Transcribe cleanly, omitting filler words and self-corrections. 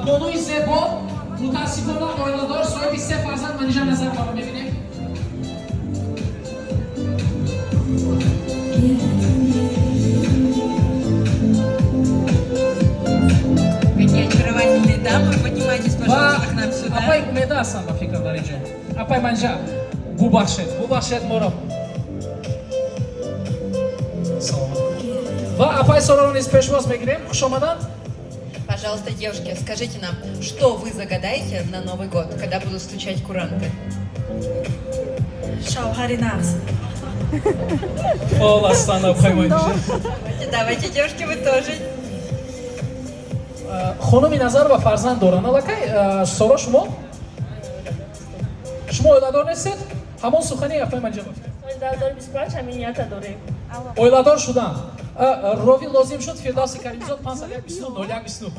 بانوی زیبا متاسفانه آیلادار صاحب 3 فرزند منیجا نظر بالا ببینیم. Какие очаровательные дамы, поднимайтесь, пожалуйста, к нам сюда. Апай умеда ҳастам ба фикр дар инҷо. Апай манҷа бубахшед моро. Саломат. Ва апай Сороро низ пешвоз мегирем. Хушомаданд. Пожалуйста, девушки, скажите нам, что вы загадаете на Новый год, когда будут стучать куранты? Шавҳари нағз. Ол астан апай манҷа. Давайте, девушки, вы тоже. خانمی نظر و فرزند دارن الکی سارا شما اویلادار نیستید؟ همون سخنی افای من جواب اویلادار 25 همین نیت داریم. اویلادار شدن راوی لازم شد فردوسی کریمزاد 501 29 01 29